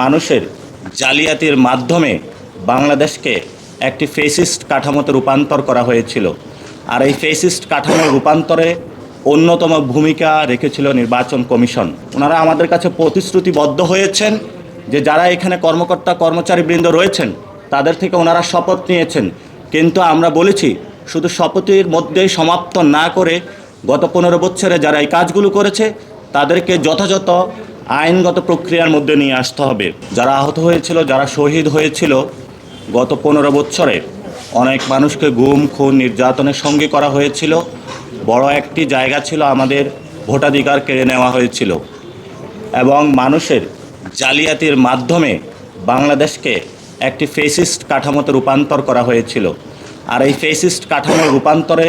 মানুষের জালিয়াতির মাধ্যমে বাংলাদেশকে একটি ফেসিস্ট কাঠামোতে রূপান্তর করা হয়েছিল। আর এই ফেসিস্ট কাঠামোর রূপান্তরে অন্যতম ভূমিকা রেখেছিল নির্বাচন কমিশন। ওনারা আমাদের কাছে প্রতিশ্রুতিবদ্ধ হয়েছেন যে যারা এখানে কর্মকর্তা কর্মচারীবৃন্দ রয়েছেন তাদের থেকে ওনারা শপথ নিয়েছেন, কিন্তু আমরা বলেছি শুধু শপথের মধ্যেই সমাপ্ত না করে গত 15 বছরে যারা এই কাজগুলো করেছে তাদেরকে যথাযথ আইনগত প্রক্রিয়ার মধ্যে নিয়ে আসতে হবে। যারা আহত হয়েছিল, যারা শহীদ হয়েছিল, গত 15 বছরে অনেক মানুষকে গুম খুন নির্যাতনের সঙ্গে করা হয়েছিল। বড় একটি জায়গা ছিল আমাদের ভোটাধিকার কেড়ে নেওয়া হয়েছিল এবং মানুষের জালিয়াতির মাধ্যমে বাংলাদেশকে একটি ফেসিস্ট কাঠামোতে রূপান্তর করা হয়েছিল। আর এই ফেসিস্ট কাঠামোর রূপান্তরে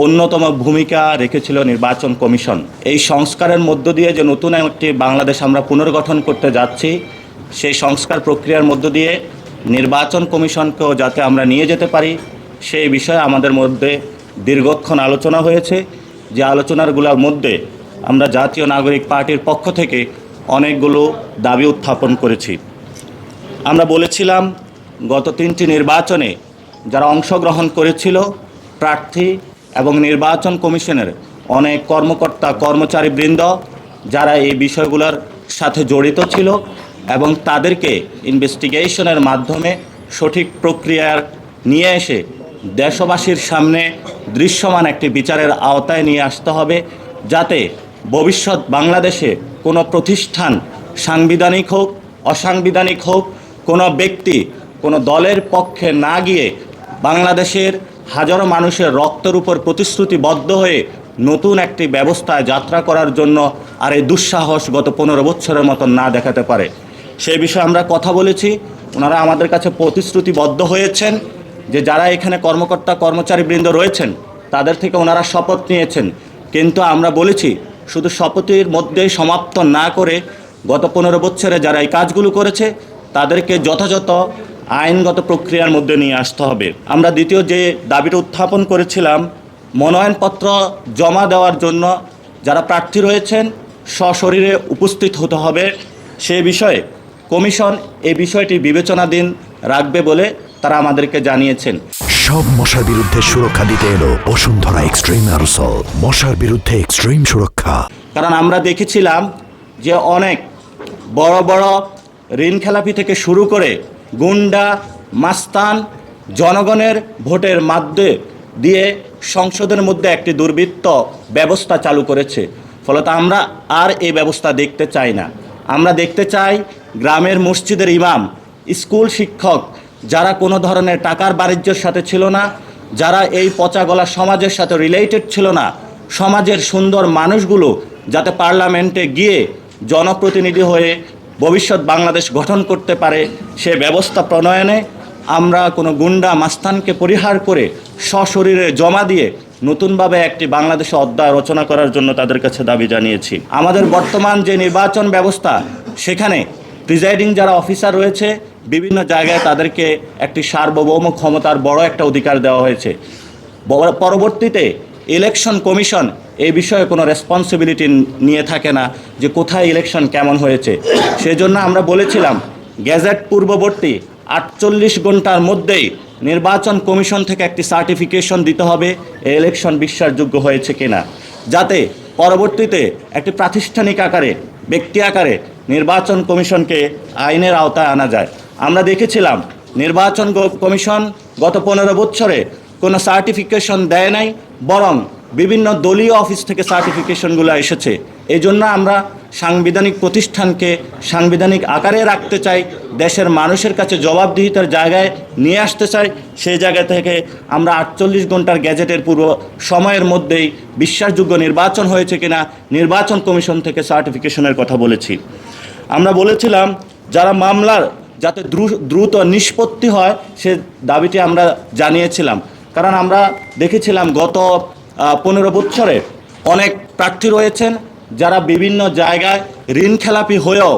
অন্যতম ভূমিকা রেখেছিল নির্বাচন কমিশন। এই সংস্কারের মধ্য দিয়ে যে নতুন একটি বাংলাদেশ আমরা পুনর্গঠন করতে যাচ্ছি, সেই সংস্কার প্রক্রিয়ার মধ্য দিয়ে নির্বাচন কমিশনকেও যাতে আমরা নিয়ে যেতে পারি সেই বিষয়ে আমাদের মধ্যে দীর্ঘক্ষণ আলোচনা হয়েছে। যে আলোচনাগুলোর মধ্যে আমরা জাতীয় নাগরিক পার্টির পক্ষ থেকে অনেকগুলো দাবি উত্থাপন করেছি। আমরা বলেছিলাম গত 3টি নির্বাচনে যারা অংশগ্রহণ করেছিল প্রার্থী এবং নির্বাচন কমিশনের অনেক কর্মকর্তা কর্মচারীবৃন্দ যারা এই বিষয়গুলোর সাথে জড়িত ছিল এবং তাদেরকে ইনভেস্টিগেশনের মাধ্যমে সঠিক প্রক্রিয়ার নিয়ে এসে দেশবাসীর সামনে দৃশ্যমান একটি বিচারের আওতায় নিয়ে আসতে হবে, যাতে ভবিষ্যৎ বাংলাদেশে কোনো প্রতিষ্ঠান সাংবিধানিক হোক অসাংবিধানিক হোক, কোনো ব্যক্তি কোনো দলের পক্ষে না গিয়ে বাংলাদেশের হাজারো মানুষের রক্তের উপর প্রতিশ্রুতিবদ্ধ হয়ে নতুন একটি ব্যবস্থায় যাত্রা করার জন্য আর এই দুঃসাহস গত 15 বছরের মতন না দেখাতে পারে। সেই বিষয়ে আমরা কথা বলেছি। ওনারা আমাদের কাছে প্রতিশ্রুতিবদ্ধ হয়েছেন যে যারা এখানে কর্মকর্তা কর্মচারীবৃন্দ রয়েছেন তাদের থেকে ওনারা শপথ নিয়েছেন, কিন্তু আমরা বলেছি শুধু শপথের মধ্যেই সমাপ্ত না করে গত 15 বছরে যারা এই কাজগুলো করেছে তাদেরকে যথাযথ আইনগত প্রক্রিয়ার মধ্যে নিয়ে আসতে হবে। আমরা দ্বিতীয় যে দাবিটা উত্থাপন করেছিলাম, মনোনয়নপত্র জমা দেওয়ার জন্য যারা প্রার্থী রয়েছেন সশরীরে উপস্থিত হতে হবে। সে বিষয়ে কমিশন এই বিষয়টি বিবেচনাধীন রাখবে বলে তারা আমাদেরকে জানিয়েছেন। সব মশার বিরুদ্ধে সুরক্ষা দিতে এলো বসুন্ধরা এক্সট্রিম অ্যারোসল, মশার বিরুদ্ধে এক্সট্রিম সুরক্ষা। কারণ আমরা দেখেছিলাম যে অনেক বড় বড় ঋণ খেলাপি থেকে শুরু করে গুন্ডা মাস্তান জনগণের ভোটের মাধ্যমে দিয়ে সংসদের মধ্যে একটি দুর্বৃত্ত ব্যবস্থা চালু করেছে। ফলত আমরা আর এই ব্যবস্থা দেখতে চাই না। আমরা দেখতে চাই গ্রামের মসজিদের ইমাম, স্কুল শিক্ষক যারা কোনো ধরনের টাকার বাণিজ্যের সাথে ছিল না, যারা এই পচাগলা সমাজের সাথে রিলেটেড ছিল না, সমাজের সুন্দর মানুষগুলো যাতে পার্লামেন্টে গিয়ে জনপ্রতিনিধি হয়ে ভবিষ্যৎ বাংলাদেশ গঠন করতে পারে সে ব্যবস্থা প্রণয়নে আমরা কোনো গুন্ডা মাস্তানকে পরিহার করে সশরীরে জমা দিয়ে নতুনভাবে একটি বাংলাদেশে অধ্যায় রচনা করার জন্য তাদের কাছে দাবি জানিয়েছি। আমাদের বর্তমান যে নির্বাচন ব্যবস্থা সেখানে প্রিজাইডিং যারা অফিসার রয়েছে বিভিন্ন জায়গায় তাদেরকে একটি সার্বভৌম ক্ষমতার বড় একটা অধিকার দেওয়া হয়েছে। পরবর্তীতে ইলেকশন কমিশন এই বিষয়ে কোনো রেসপন্সিবিলিটি নিয়ে থাকে না যে কোথায় ইলেকশন কেমন হয়েছে। সেজন্য আমরা বলেছিলাম গ্যাজেট পূর্ববর্তী 48 ঘন্টার মধ্যেই নির্বাচন কমিশন থেকে একটি সার্টিফিকেশন দিতে হবে এই ইলেকশন বিশ্বাসযোগ্য হয়েছে কিনা, যাতে পরবর্তীতে একটি প্রাতিষ্ঠানিক আকারে ব্যক্তি আকারে নির্বাচন কমিশনকে আইনের আওতায় আনা যায়। আমরা দেখেছিলাম নির্বাচন কমিশন গত 15 বছরে কোনো সার্টিফিকেশন দেয় নাই, বরং বিভিন্ন দলীয় অফিস থেকে সার্টিফিকেশনগুলো এসেছে। এই জন্য আমরা সাংবিধানিক প্রতিষ্ঠানকে সাংবিধানিক আকারে রাখতে চাই, দেশের মানুষের কাছে জবাবদিহিতার জায়গায় নিয়ে আসতে চাই। সেই জায়গা থেকে আমরা 48 ঘন্টার গ্যাজেটের পূর্ব সময়ের মধ্যেই বিশ্বাসযোগ্য নির্বাচন হয়েছে কিনা নির্বাচন কমিশন থেকে সার্টিফিকেশনের কথা বলেছি। আমরা বলেছিলাম যারা মামলার যাতে দ্রুত নিষ্পত্তি হয় সে দাবিটি আমরা জানিয়েছিলাম। কারণ আমরা দেখেছিলাম গত 15 বছরে অনেক প্রার্থী রয়েছেন যারা বিভিন্ন জায়গায় ঋণ খেলাপি হয়েও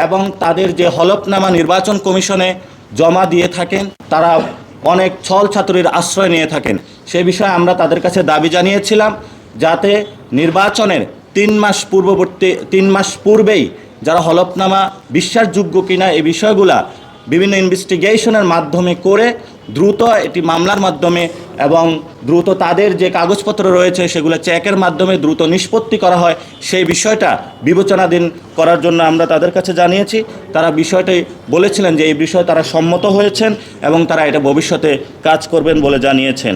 এবং তাদের যে হলফনামা নির্বাচন কমিশনে জমা দিয়ে থাকেন তারা অনেক ছল ছাত্রীর আশ্রয় নিয়ে থাকেন। সে বিষয়ে আমরা তাদের কাছে দাবি জানিয়েছিলাম যাতে নির্বাচনের 3 মাস পূর্বেই যারা হলফনামা বিশ্বাসযোগ্য কিনা এই বিষয়গুলা বিভিন্ন ইনভেস্টিগেশনের মাধ্যমে করে দ্রুত এটি মামলার মাধ্যমে এবং দ্রুত তাদের যে কাগজপত্র রয়েছে সেগুলো চেকের মাধ্যমে দ্রুত নিষ্পত্তি করা হয়, সেই বিষয়টা বিবেচনাধীন করার জন্য আমরা তাদের কাছে জানিয়েছি। তারা বিষয়টি বলেছিলেন যে এই বিষয়ে তারা সম্মত হয়েছেন এবং তারা এটা ভবিষ্যতে কাজ করবেন বলে জানিয়েছেন।